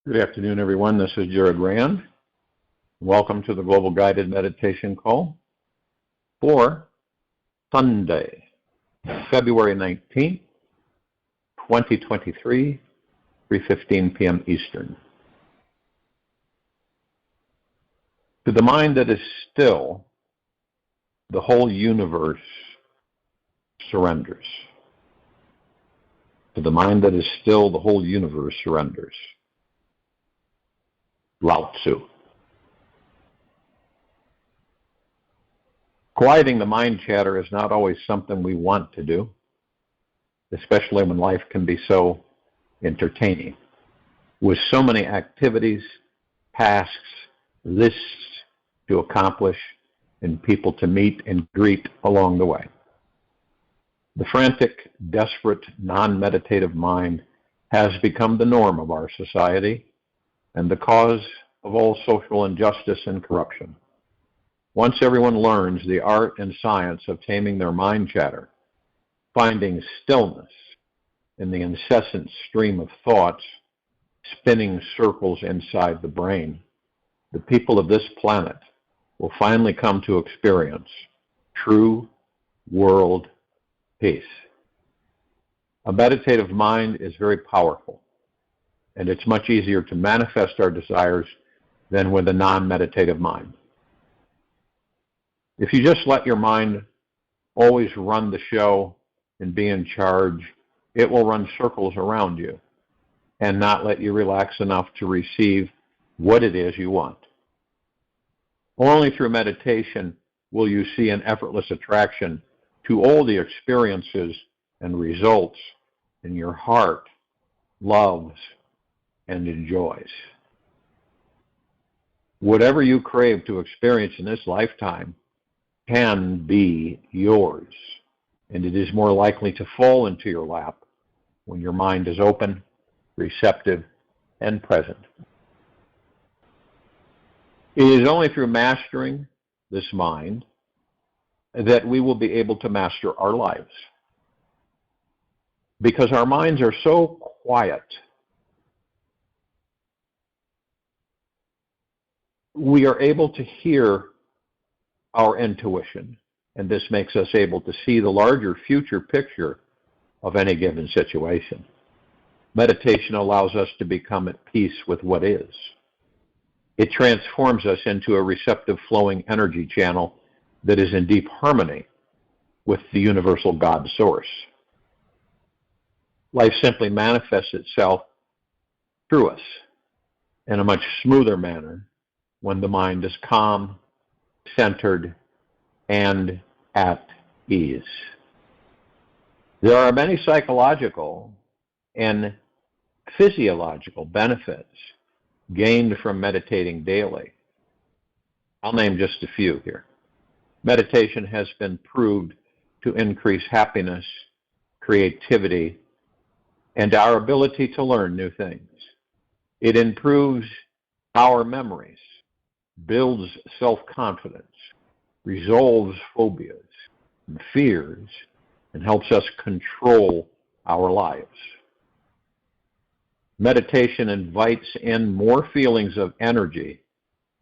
Good afternoon, everyone. This is Jared Rand. Welcome to the Global Guided Meditation Call for Sunday, February 19th, 2023, 3:15 p.m. Eastern. To the mind that is still, the whole universe surrenders. To the mind that is still, the whole universe surrenders. Lao Tzu. Quieting the mind chatter is not always something we want to do, especially when life can be so entertaining, with so many activities, tasks, lists to accomplish, and people to meet and greet along the way. The frantic, desperate, non-meditative mind has become the norm of our society and the cause of all social injustice and corruption. Once everyone learns the art and science of taming their mind chatter, finding stillness in the incessant stream of thoughts spinning circles inside the brain, the people of this planet will finally come to experience true world peace. A meditative mind is very powerful, and it's much easier to manifest our desires than with a non-meditative mind. If you just let your mind always run the show and be in charge, it will run circles around you and not let you relax enough to receive what it is you want. Only through meditation will you see an effortless attraction to all the experiences and results in your heart loves and enjoys. Whatever you crave to experience in this lifetime can be yours, and it is more likely to fall into your lap when your mind is open, receptive, and present. It is only through mastering this mind that we will be able to master our lives, because our minds are so quiet. We are able to hear our intuition, and this makes us able to see the larger future picture of any given situation. Meditation allows us to become at peace with what is. It transforms us into a receptive, flowing energy channel that is in deep harmony with the universal God source. Life simply manifests itself through us in a much smoother manner when the mind is calm, centered, and at ease. There are many psychological and physiological benefits gained from meditating daily. I'll name just a few here. Meditation has been proved to increase happiness, creativity, and our ability to learn new things. It improves our memories, builds self-confidence, resolves phobias and fears, and helps us control our lives. Meditation invites in more feelings of energy,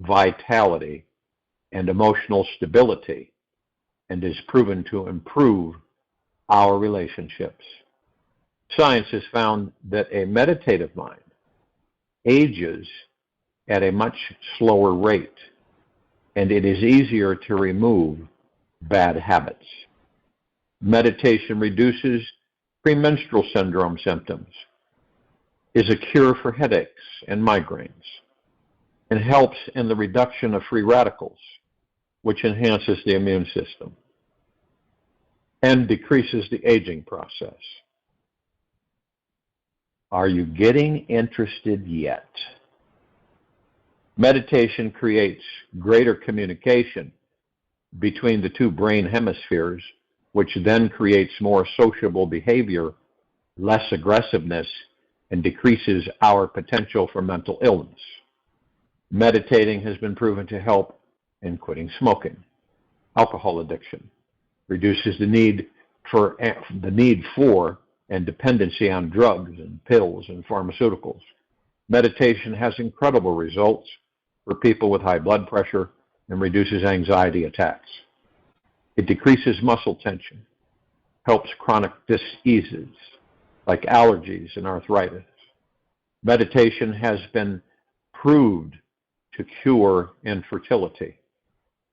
vitality, and emotional stability, and is proven to improve our relationships. Science has found that a meditative mind ages at a much slower rate, and it is easier to remove bad habits. Meditation reduces premenstrual syndrome symptoms, is a cure for headaches and migraines, and helps in the reduction of free radicals, which enhances the immune system and decreases the aging process. Are you getting interested yet? Meditation creates greater communication between the two brain hemispheres, which then creates more sociable behavior, less aggressiveness, and decreases our potential for mental illness. Meditating has been proven to help in quitting smoking, alcohol addiction, reduces the need for and dependency on drugs and pills and pharmaceuticals, Meditation has incredible results for people with high blood pressure and reduces anxiety attacks. It decreases muscle tension, helps chronic diseases like allergies and arthritis. Meditation has been proved to cure infertility,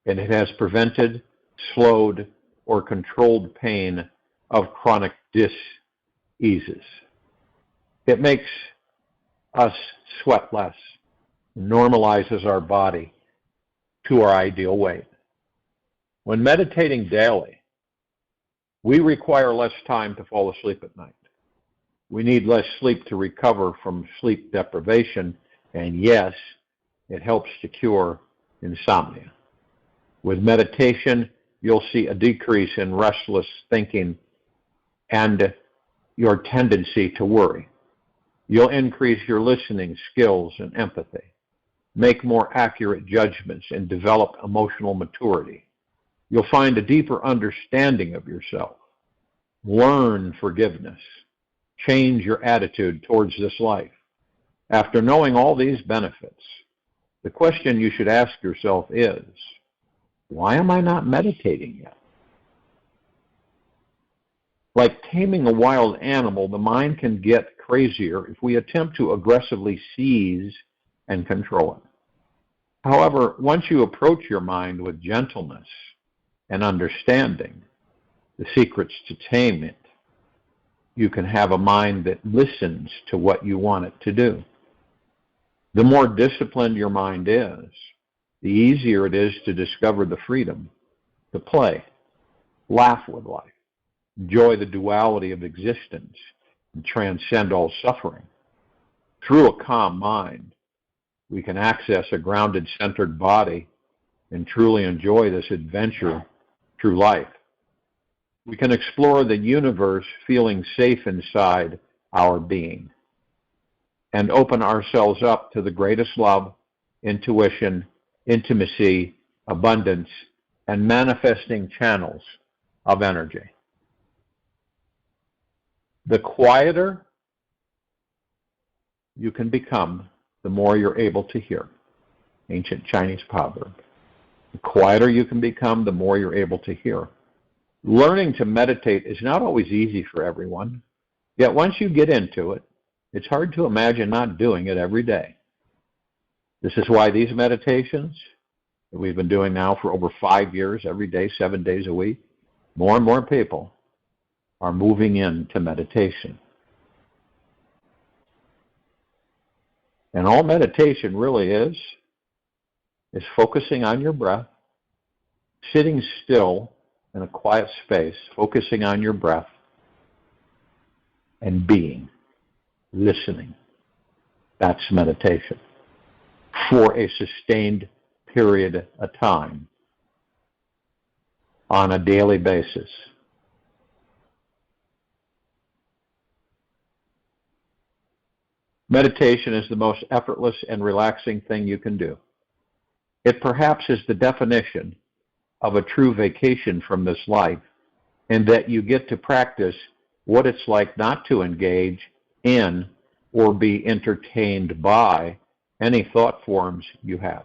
and it has prevented, slowed, or controlled pain of chronic diseases. It makes us sweat less, normalizes our body to our ideal weight. When meditating daily, we require less time to fall asleep at night. We need less sleep to recover from sleep deprivation, and yes, it helps to cure insomnia. With meditation, you'll see a decrease in restless thinking and your tendency to worry. You'll increase your listening skills and empathy, make more accurate judgments, and develop emotional maturity. You'll find a deeper understanding of yourself, learn forgiveness, change your attitude towards this life. After knowing all these benefits, the question you should ask yourself is, why am I not meditating yet? Like taming a wild animal, the mind can get crazier if we attempt to aggressively seize and control it. However, once you approach your mind with gentleness and understanding the secrets to tame it, you can have a mind that listens to what you want it to do. The more disciplined your mind is, the easier it is to discover the freedom to play, laugh with life, enjoy the duality of existence, and transcend all suffering. Through a calm mind, we can access a grounded, centered body and truly enjoy this adventure through life. We can explore the universe feeling safe inside our being and open ourselves up to the greatest love, intuition, intimacy, abundance, and manifesting channels of energy. The quieter you can become, the more you're able to hear. Ancient Chinese proverb. The quieter you can become, the more you're able to hear. Learning to meditate is not always easy for everyone, yet once you get into it, it's hard to imagine not doing it every day. This is why these meditations that we've been doing now for over 5 years, every day, 7 days a week, more and more people are moving into meditation. And all meditation really is focusing on your breath, sitting still in a quiet space, focusing on your breath, and being, listening. That's meditation for a sustained period of time on a daily basis. Meditation is the most effortless and relaxing thing you can do. It perhaps is the definition of a true vacation from this life, in that you get to practice what it's like not to engage in or be entertained by any thought forms you have.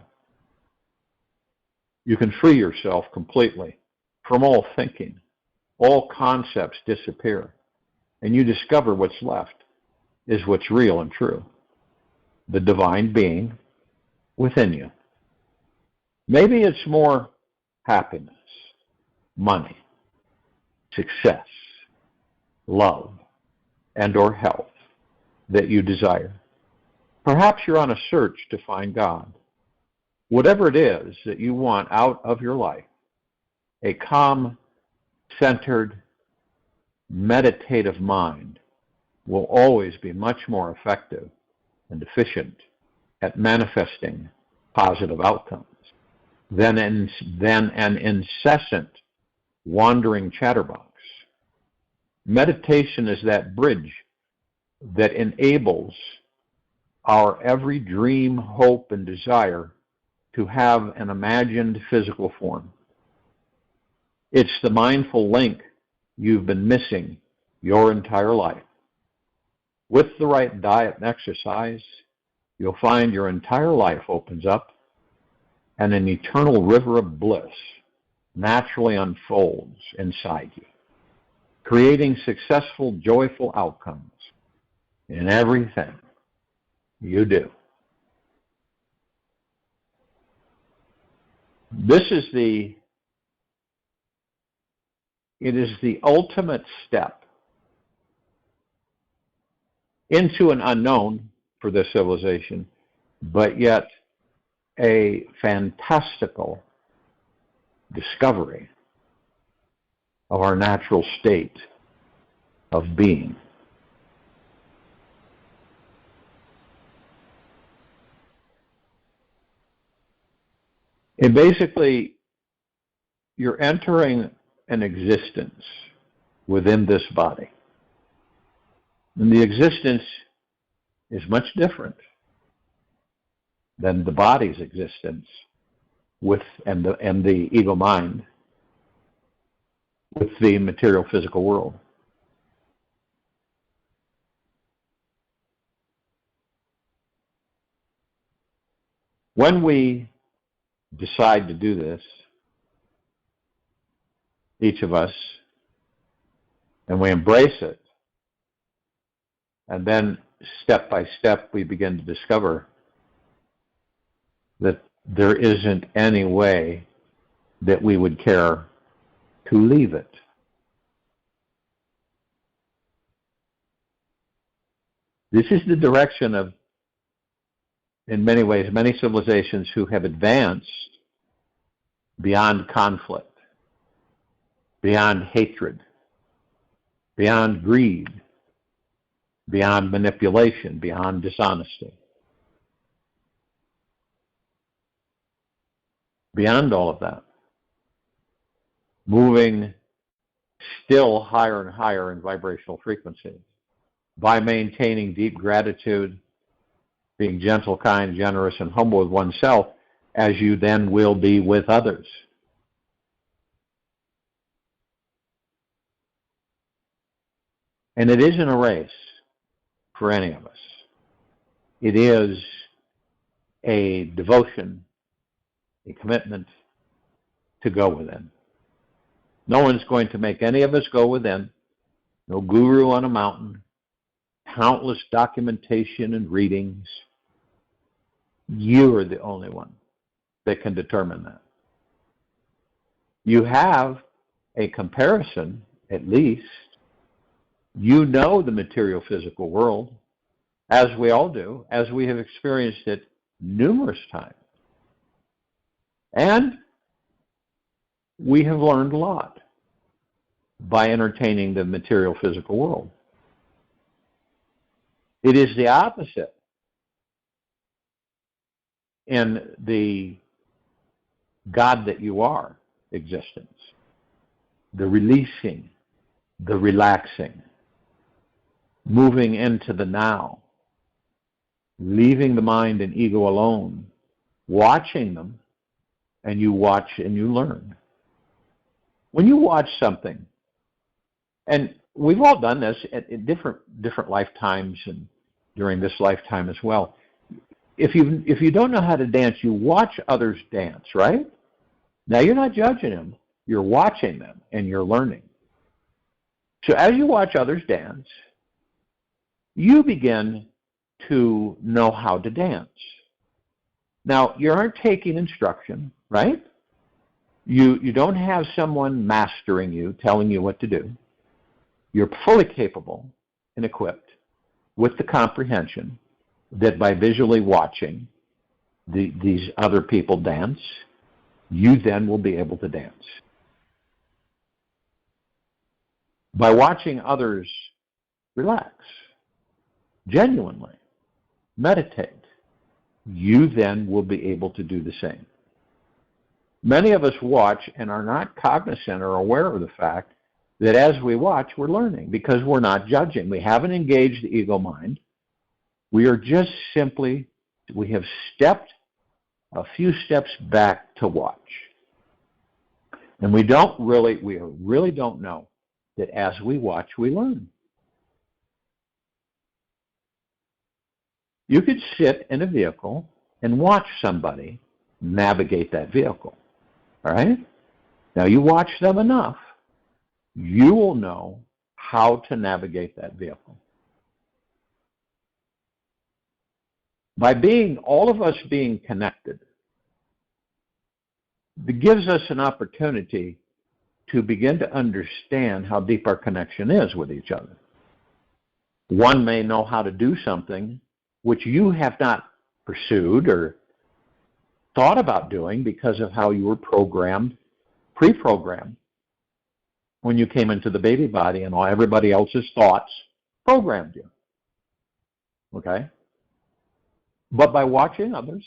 You can free yourself completely from all thinking. All concepts disappear, and you discover what's left is what's real and true, the divine being within you. Maybe it's more happiness, money, success, love, and or health that you desire. Perhaps you're on a search to find God. Whatever it is that you want out of your life, a calm, centered, meditative mind will always be much more effective and efficient at manifesting positive outcomes than an incessant wandering chatterbox. Meditation is that bridge that enables our every dream, hope, and desire to have an imagined physical form. It's the mindful link you've been missing your entire life. With the right diet and exercise, you'll find your entire life opens up and an eternal river of bliss naturally unfolds inside you, creating successful, joyful outcomes in everything you do. It is the ultimate step into an unknown for this civilization, but yet a fantastical discovery of our natural state of being. And basically, you're entering an existence within this body. And the existence is much different than the body's existence and the ego mind with the material physical world. When we decide to do this, each of us, and we embrace it, and then step by step we begin to discover that there isn't any way that we would care to leave it. This is the direction of, in many ways, many civilizations who have advanced beyond conflict, beyond hatred, beyond greed, beyond manipulation, beyond dishonesty. Beyond all of that, moving still higher and higher in vibrational frequencies by maintaining deep gratitude, being gentle, kind, generous, and humble with oneself, as you then will be with others. And it isn't a race for any of us. It is a devotion, a commitment to go within. No one's going to make any of us go within. No guru on a mountain, countless documentation and readings. You are the only one that can determine that. You have a comparison, at least. You know the material physical world, as we all do, as we have experienced it numerous times. And we have learned a lot by entertaining the material physical world. It is the opposite in the God that you are existence. The releasing, the relaxing, moving into the now, leaving the mind and ego alone, watching them, and you watch and you learn. When you watch something, and we've all done this at different lifetimes and during this lifetime as well. If you don't know how to dance, you watch others dance, right? Now you're not judging them, you're watching them and you're learning. So as you watch others dance, you begin to know how to dance. Now you aren't taking instruction, right? You don't have someone mastering you, telling you what to do. You're fully capable and equipped with the comprehension that by visually watching these other people dance, you then will be able to dance. By watching others relax, genuinely meditate, you then will be able to do the same. Many of us watch and are not cognizant or aware of the fact that as we watch, we're learning because we're not judging. We haven't engaged the ego mind. We are just simply, we have stepped a few steps back to watch. And we really don't know that as we watch, we learn. You could sit in a vehicle and watch somebody navigate that vehicle. All right? Now, you watch them enough, you will know how to navigate that vehicle. By all of us being connected, it gives us an opportunity to begin to understand how deep our connection is with each other. One may know how to do something which you have not pursued or thought about doing because of how you were pre-programmed, when you came into the baby body and everybody else's thoughts programmed you. Okay? But by watching others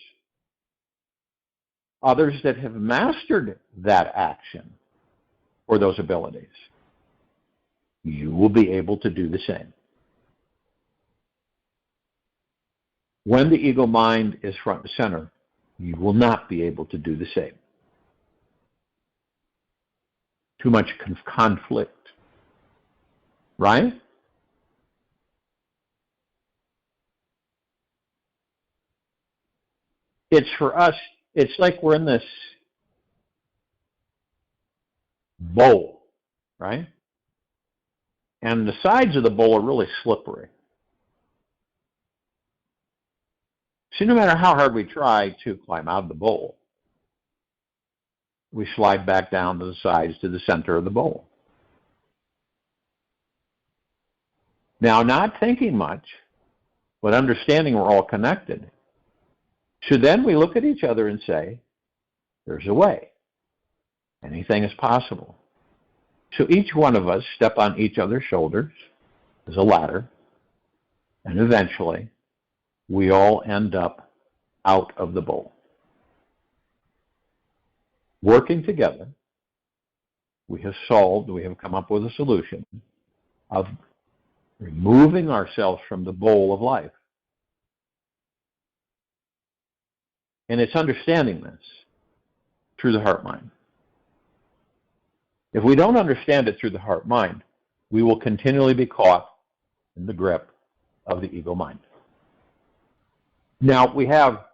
that have mastered that action or those abilities, you will be able to do the same. When the ego mind is front and center, you will not be able to do the same. Too much conflict, right? It's for us, it's like we're in this bowl, right? And the sides of the bowl are really slippery. So no matter how hard we try to climb out of the bowl, we slide back down to the sides to the center of the bowl. Now, not thinking much, but understanding we're all connected. So then we look at each other and say, there's a way. Anything is possible. So each one of us step on each other's shoulders as a ladder, and eventually we all end up out of the bowl. Working together, we have come up with a solution of removing ourselves from the bowl of life. And it's understanding this through the heart-mind. If we don't understand it through the heart-mind, we will continually be caught in the grip of the ego mind. Now, we have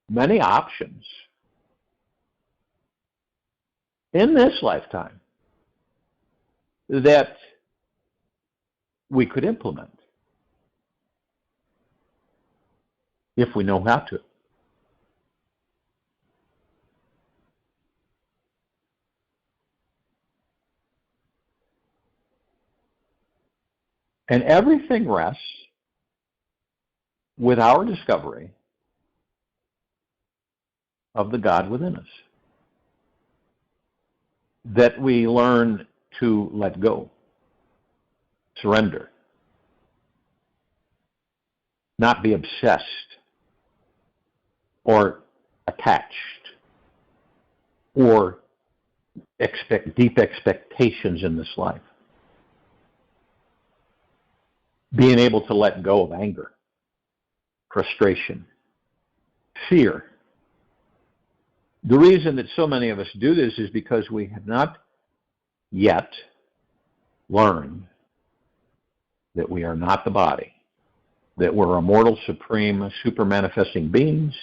many options in this lifetime that we could implement if we know how to. And everything rests with our discovery of the God within us, that we learn to let go, surrender, not be obsessed or attached or expect deep expectations in this life. Being able to let go of anger, frustration, fear. The reason that so many of us do this is because we have not yet learned that we are not the body, that we're immortal, supreme, super manifesting beings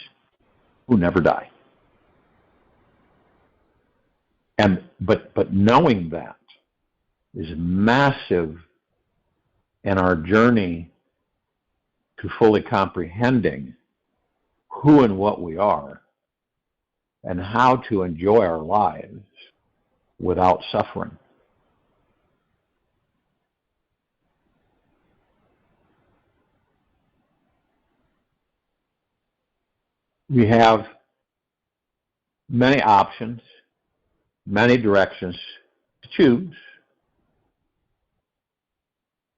who never die. But knowing that is massive in our journey to fully comprehending who and what we are and how to enjoy our lives without suffering. We have many options, many directions to choose,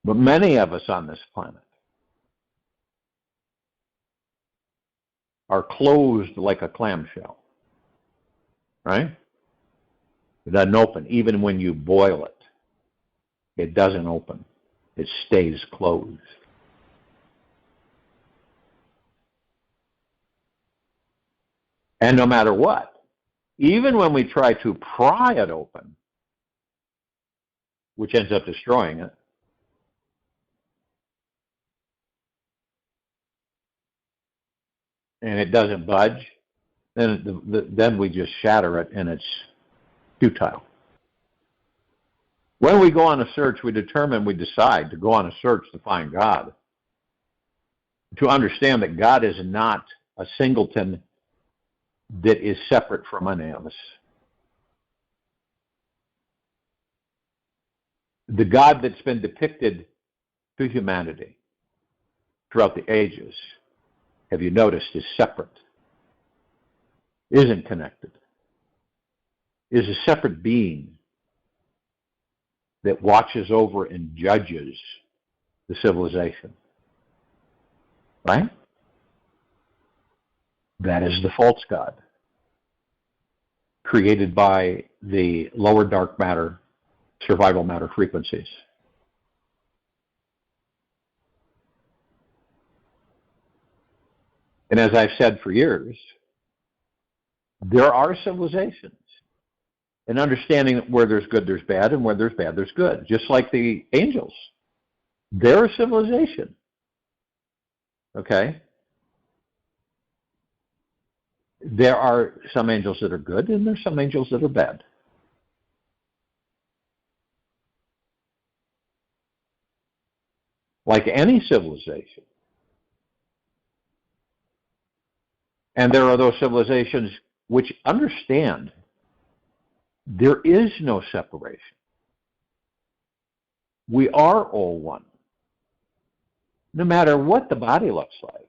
but many of us on this planet are closed like a clamshell, right? It doesn't open. Even when you boil it, it doesn't open. It stays closed. And no matter what, even when we try to pry it open, which ends up destroying it, and it doesn't budge, then we just shatter it and it's futile. When we go on a search, we decide to go on a search to find God, to understand that God is not a singleton that is separate from any of us. The God that's been depicted to humanity throughout the ages, have you noticed, is separate, isn't connected, is a separate being that watches over and judges the civilization. Right? That is the false God, created by the lower dark matter, survival matter frequencies. And as I've said for years, there are civilizations. And understanding that where there's good, there's bad, and where there's bad, there's good. Just like the angels. They're a civilization. Okay? There are some angels that are good, and there's some angels that are bad. Like any civilization. And there are those civilizations which understand there is no separation. We are all one. No matter what the body looks like.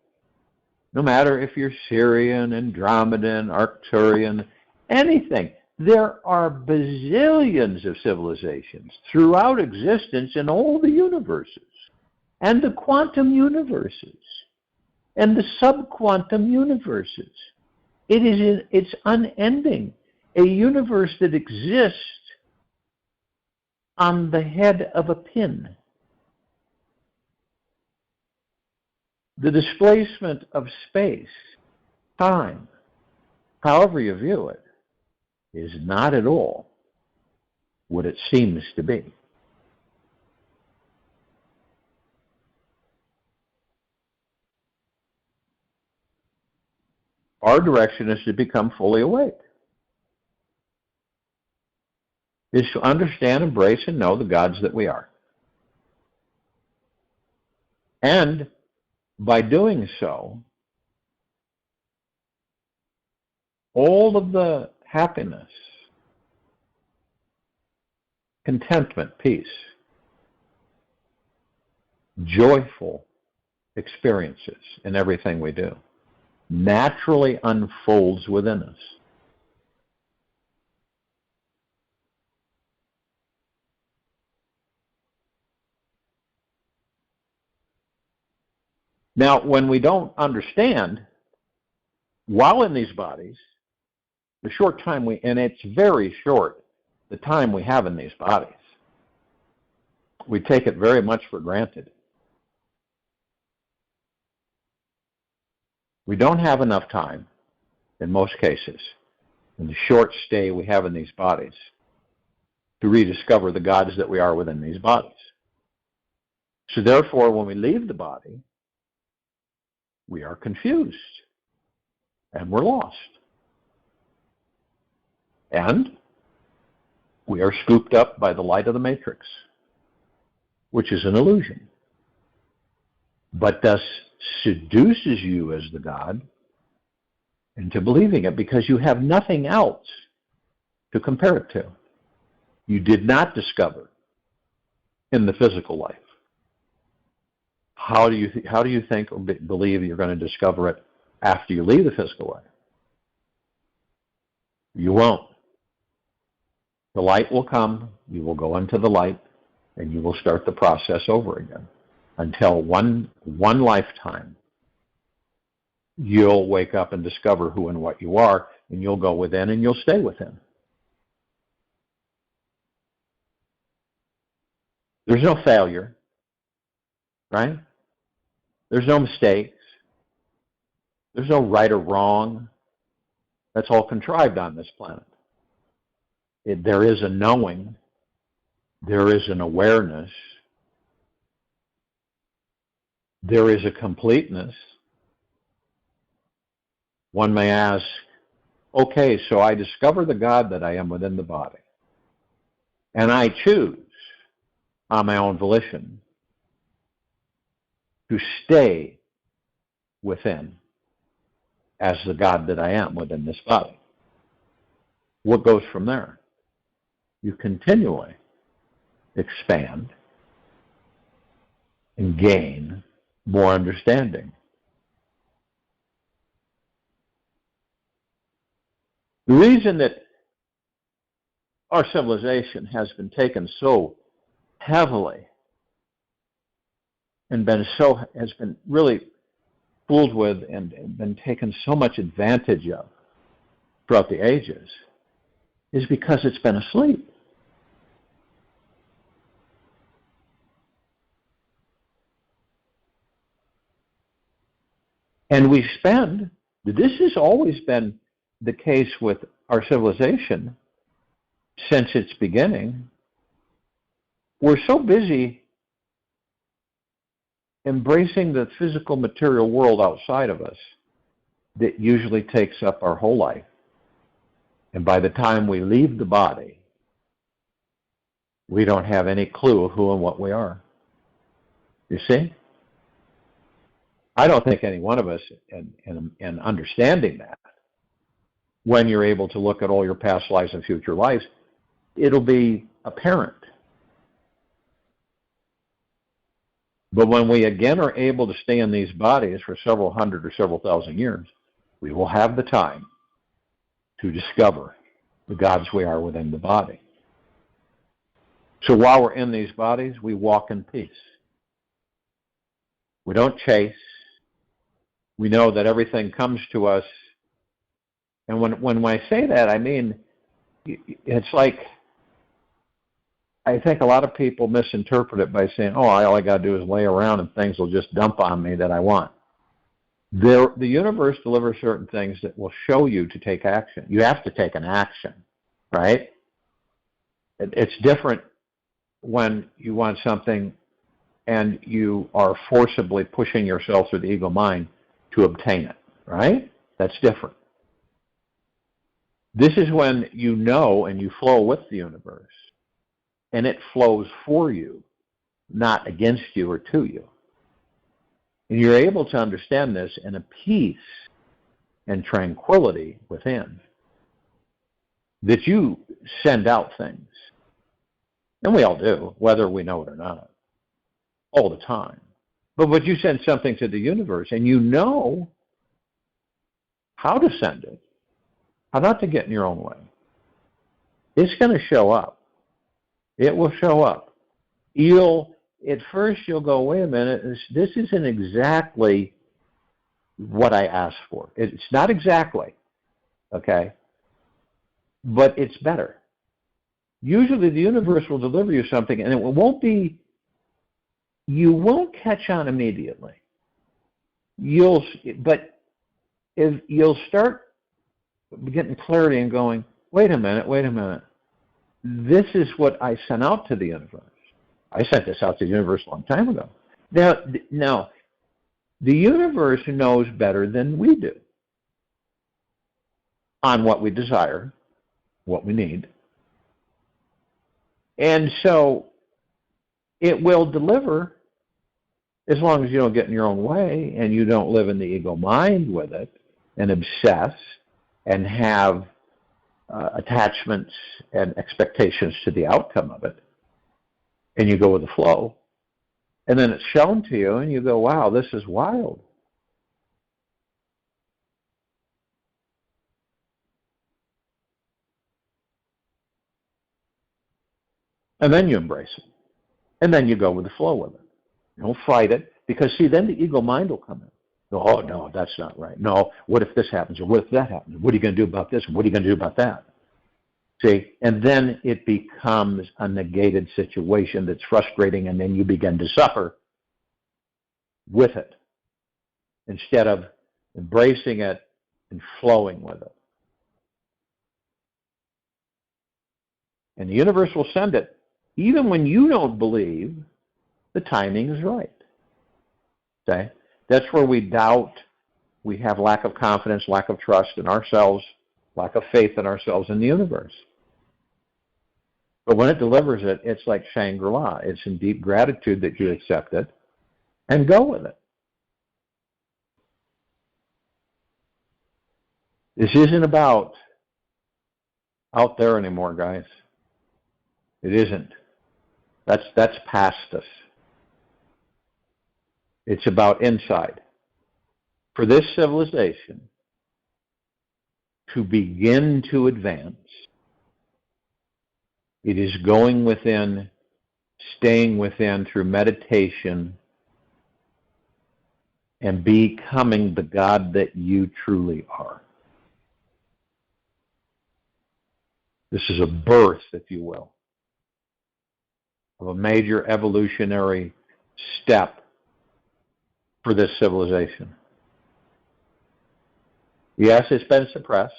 No matter if you're Syrian, Andromedan, Arcturian, anything. There are bazillions of civilizations throughout existence in all the universes, and the quantum universes, and the subquantum universes. It's unending. A universe that exists on the head of a pin. The displacement of space, time, however you view it, is not at all what it seems to be. Our direction is to become fully awake. Is to understand, embrace, and know the gods that we are. And by doing so, all of the happiness, contentment, peace, joyful experiences in everything we do naturally unfolds within us. Now, when we don't understand, while in these bodies, the short time and it's very short, the time we have in these bodies, we take it very much for granted. We don't have enough time, in most cases, in the short stay we have in these bodies, to rediscover the gods that we are within these bodies. So therefore, when we leave the body, we are confused and we're lost. And we are scooped up by the light of the matrix, which is an illusion, but thus seduces you as the God into believing it because you have nothing else to compare it to. You did not discover in the physical life. How do you think or believe you're going to discover it after you leave the physical life? You won't. The light will come, you will go into the light, and you will start the process over again until one lifetime you'll wake up and discover who and what you are, and you'll go within and you'll stay within. There's no failure, right? There's no mistakes. There's no right or wrong. That's all contrived on this planet. There is a knowing. There is an awareness. There is a completeness. One may ask, okay, so I discover the God that I am within the body, and I choose on my own volition to stay within as the God that I am within this body. What goes from there? You continually expand and gain more understanding. The reason that our civilization has been taken so heavily and has been really fooled with and been taken so much advantage of throughout the ages is because it's been asleep. And this has always been the case with our civilization since its beginning. We're so busy embracing the physical material world outside of us that usually takes up our whole life. And by the time we leave the body, we don't have any clue of who and what we are. You see? I don't think any one of us, in understanding that, when you're able to look at all your past lives and future lives, it'll be apparent. But when we again are able to stay in these bodies for several hundred or several thousand years, we will have the time to discover the gods we are within the body. So while we're in these bodies, we walk in peace. We don't chase. We know that everything comes to us. And when I say that, I mean, it's like, I think a lot of people misinterpret it by saying, oh, all I got to do is lay around and things will just dump on me that I want. The universe delivers certain things that will show you to take action. You have to take an action, right? It's different when you want something and you are forcibly pushing yourself through the ego mind to obtain it, right? That's different. This is when you know and you flow with the universe, and it flows for you, not against you or to you. And you're able to understand this in a peace and tranquility within, that you send out things. And we all do, whether we know it or not, all the time. But you send something to the universe, and you know how to send it, how not to get in your own way. It's going to show up. It will show up. At first you'll go, wait a minute, this isn't exactly what I asked for. It's not exactly, okay? But it's better. Usually the universe will deliver you something, and you won't catch on immediately. But if you'll start getting clarity and going, wait a minute. This is what I sent out to the universe. I sent this out to the universe a long time ago. Now, the universe knows better than we do on what we desire, what we need. And so it will deliver as long as you don't get in your own way and you don't live in the ego mind with it and obsess and have attachments and expectations to the outcome of it. And you go with the flow. And then it's shown to you and you go, wow, this is wild. And then you embrace it. And then you go with the flow with it. You don't fight it. Because, see, then the ego mind will come in. Oh, no, that's not right. No, what if this happens? Or what if that happens? What are you going to do about this? What are you going to do about that? See, and then it becomes a negated situation that's frustrating, and then you begin to suffer with it instead of embracing it and flowing with it. And the universe will send it even when you don't believe the timing is right. Okay? That's where we doubt we have lack of confidence, lack of trust in ourselves, lack of faith in ourselves and the universe. But when it delivers it, it's like Shangri-La. It's in deep gratitude that you accept it and go with it. This isn't about out there anymore, guys. It isn't. That's past us. It's about inside. For this civilization to begin to advance, it is going within, staying within through meditation, and becoming the God that you truly are. This is a birth, if you will, of a major evolutionary step for this civilization. Yes, it's been suppressed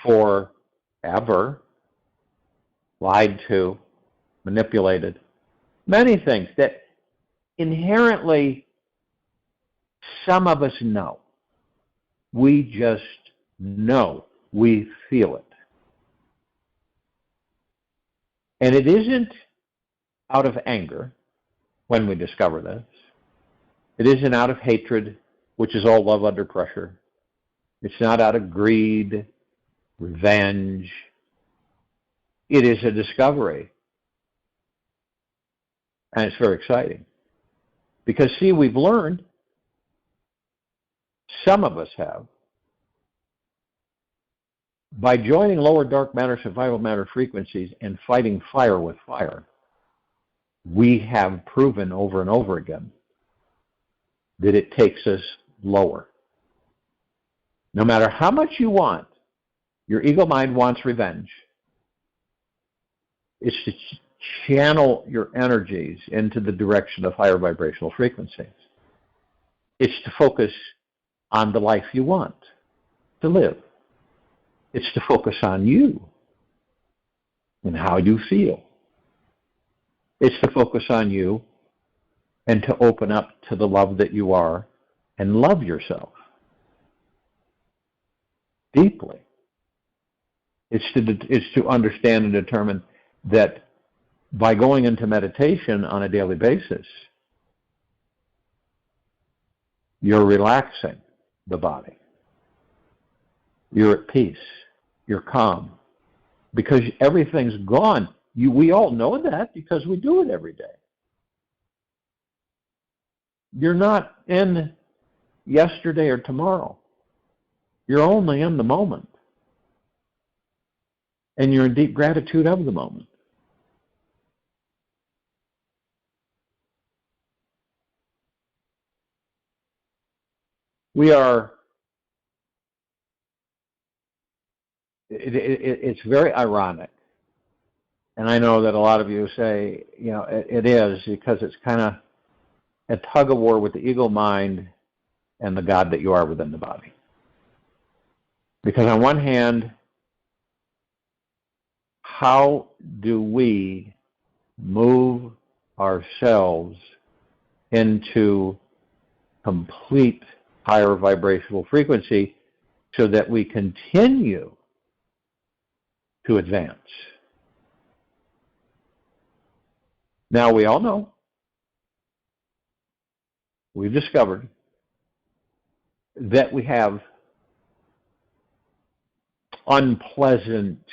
forever, lied to, manipulated. Many things that inherently some of us know. We just know. We feel it. And it isn't out of anger when we discover this. It isn't out of hatred, which is all love under pressure. It's not out of greed, revenge. It is a discovery. And it's very exciting. Because, see, we've learned, some of us have, by joining lower dark matter, survival matter frequencies and fighting fire with fire, we have proven over and over again that it takes us lower. No matter how much you want, your ego mind wants revenge. It's to channel your energies into the direction of higher vibrational frequencies. It's to focus on the life you want to live. It's to focus on you and how you feel. It's to focus on you and to open up to the love that you are and love yourself deeply. It's to understand and determine that by going into meditation on a daily basis, you're relaxing the body. You're at peace. You're calm. Because everything's gone. We all know that because we do it every day. You're not in yesterday or tomorrow. You're only in the moment. And you're in deep gratitude of the moment. We are, it's very ironic. And I know that a lot of you say, it is, because it's kind of a tug of war with the ego mind and the God that you are within the body. Because on one hand, how do we move ourselves into complete higher vibrational frequency so that we continue to advance? Now, we all know, we've discovered that we have unpleasant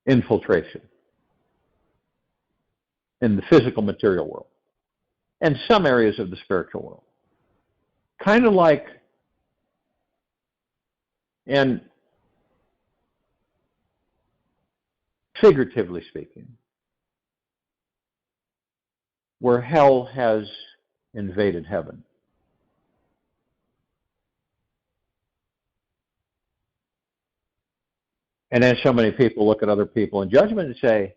infiltration in the physical material world and some areas of the spiritual world. Kind of like, and figuratively speaking, where hell has invaded heaven. And then so many people look at other people in judgment and say,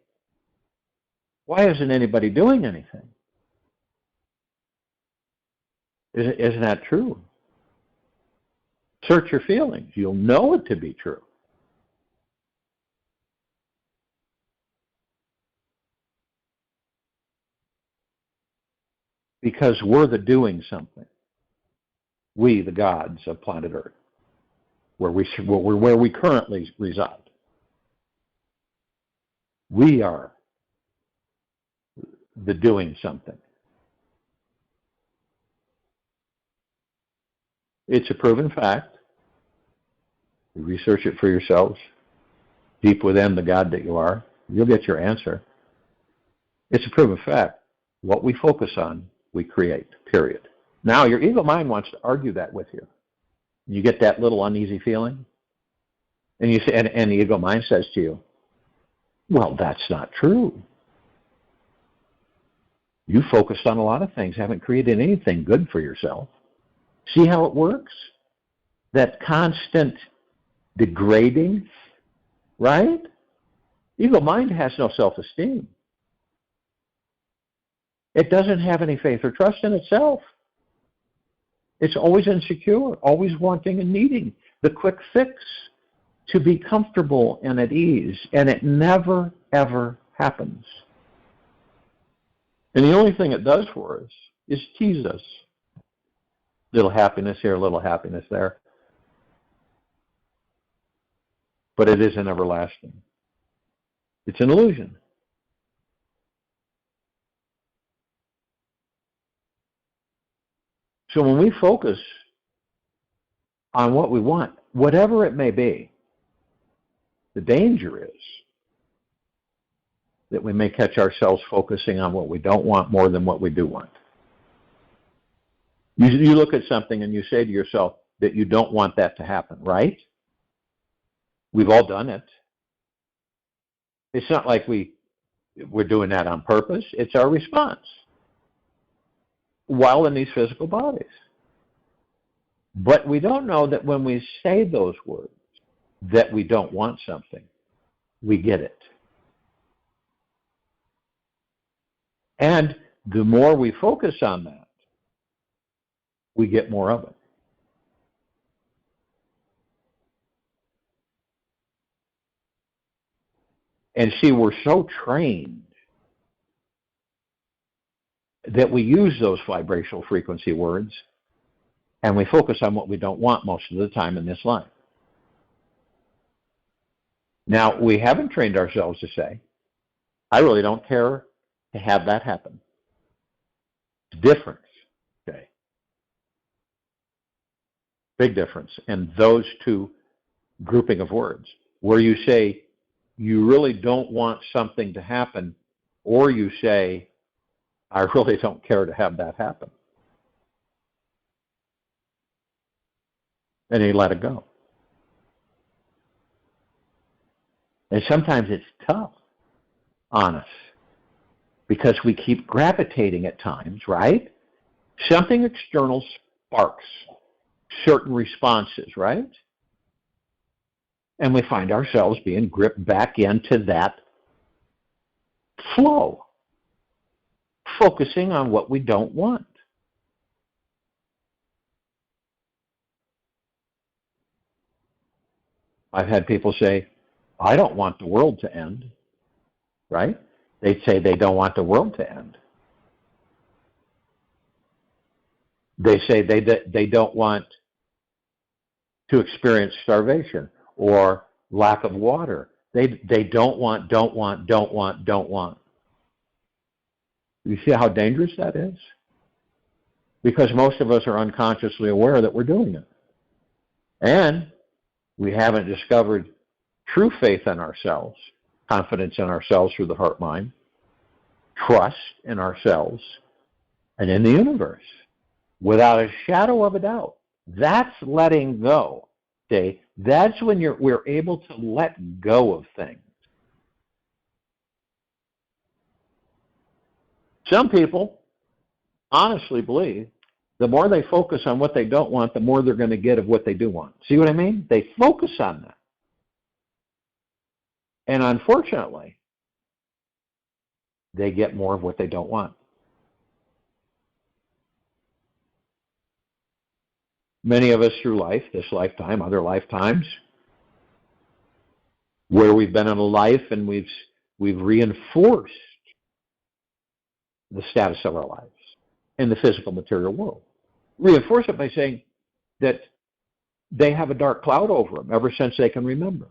why isn't anybody doing anything? Isn't that true? Search your feelings. You'll know it to be true. because we're the doing something. We, the gods of planet Earth, where we currently reside. We are the doing something. It's a proven fact. You research it for yourselves. Deep within the God that you are, you'll get your answer. It's a proven fact. What we focus on, we create, period. Now, your ego mind wants to argue that with you. You get that little uneasy feeling, and you say, and the ego mind says to you, well, that's not true. You focused on a lot of things, haven't created anything good for yourself. See how it works? That constant degrading, right? Ego mind has no self-esteem. It doesn't have any faith or trust in itself. It's always insecure, always wanting and needing the quick fix to be comfortable and at ease, and it never, ever happens. And the only thing it does for us is tease us. Little happiness here, little happiness there. But it isn't everlasting. It's an illusion. So when we focus on what we want, whatever it may be, the danger is that we may catch ourselves focusing on what we don't want more than what we do want. You look at something and you say to yourself that you don't want that to happen, right? We've all done it. It's not like we're doing that on purpose. It's our response while in these physical bodies. But we don't know that when we say those words that we don't want something, we get it. And the more we focus on that, we get more of it. And see, we're so trained that we use those vibrational frequency words and we focus on what we don't want most of the time in this life. Now, we haven't trained ourselves to say, I really don't care to have that happen. Difference, okay? Big difference in those two grouping of words, where you say you really don't want something to happen, or you say, I really don't care to have that happen. And you let it go. And sometimes it's tough on us because we keep gravitating at times, right? Something external sparks certain responses, right? And we find ourselves being gripped back into that flow, focusing on what we don't want. I've had people say, I don't want the world to end, right? They'd say they don't want the world to end. They say they don't want to experience starvation or lack of water. They don't want. You see how dangerous that is? Because most of us are unconsciously aware that we're doing it. And we haven't discovered true faith in ourselves, confidence in ourselves through the heart mind, trust in ourselves and in the universe, without a shadow of a doubt. That's letting go. Okay? That's when we're able to let go of things. Some people honestly believe the more they focus on what they don't want, the more they're going to get of what they do want. See what I mean? They focus on that. And unfortunately, they get more of what they don't want. Many of us through life, this lifetime, other lifetimes, where we've been in a life and we've reinforced the status of our lives. in the physical material world. Reinforce it by saying that they have a dark cloud over them ever since they can remember.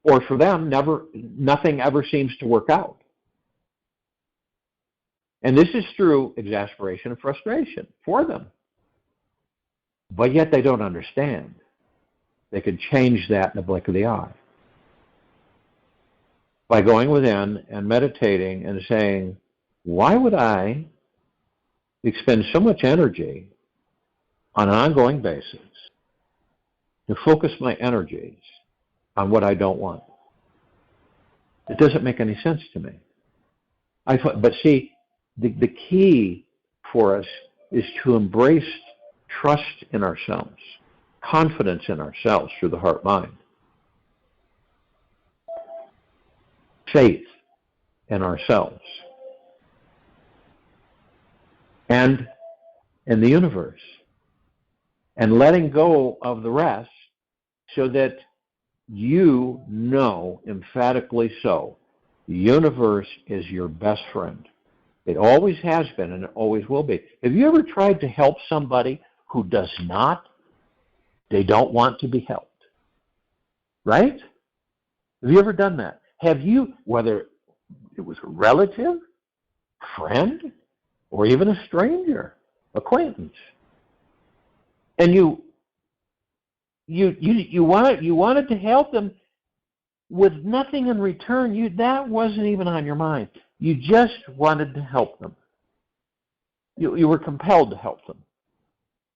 Or for them, nothing ever seems to work out. And this is through exasperation and frustration for them. But yet they don't understand. They could change that in the blink of the eye. By going within and meditating and saying, why would I expend so much energy on an ongoing basis to focus my energies on what I don't want? It doesn't make any sense to me. But see, the key for us is to embrace trust in ourselves, confidence in ourselves through the heart-mind, faith in ourselves, and in the universe, and letting go of the rest so that you know emphatically so, the universe is your best friend. It always has been and it always will be. Have you ever tried to help somebody who does not? They don't want to be helped. Right? Have you ever done that? Have you, whether it was a relative, friend, or even a stranger, acquaintance, and you wanted to help them with nothing in return, that wasn't even on your mind. You just wanted to help them. You were compelled to help them,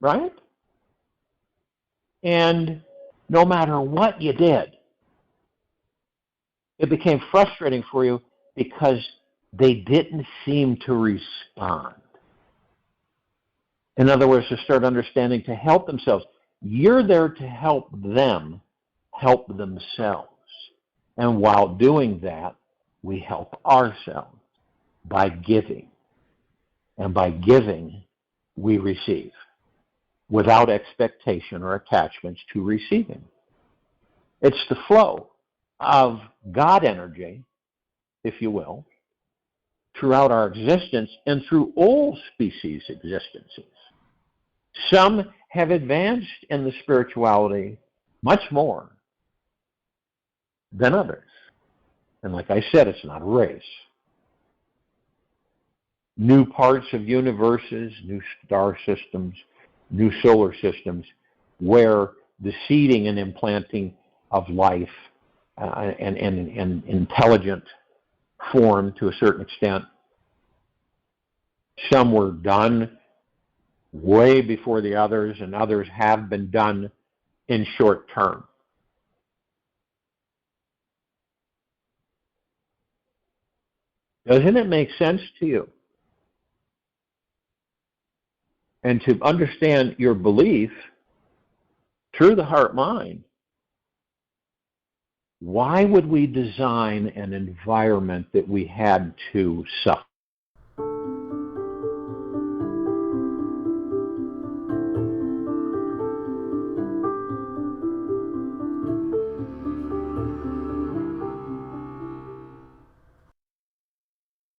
right? And no matter what you did, it became frustrating for you because they didn't seem to respond. In other words, to start understanding, to help themselves. You're there to help them help themselves. And while doing that, we help ourselves by giving. And by giving, we receive without expectation or attachments to receiving. It's the flow of God energy, if you will, throughout our existence and through all species' existences. Some have advanced in the spirituality much more than others. And like I said, it's not a race. New parts of universes, new star systems, new solar systems, where the seeding and implanting of life and intelligent form to a certain extent, some were done way before the others, and others have been done in short term. Doesn't it make sense to you? And to understand your belief through the heart-mind, why would we design an environment that we had to suffer?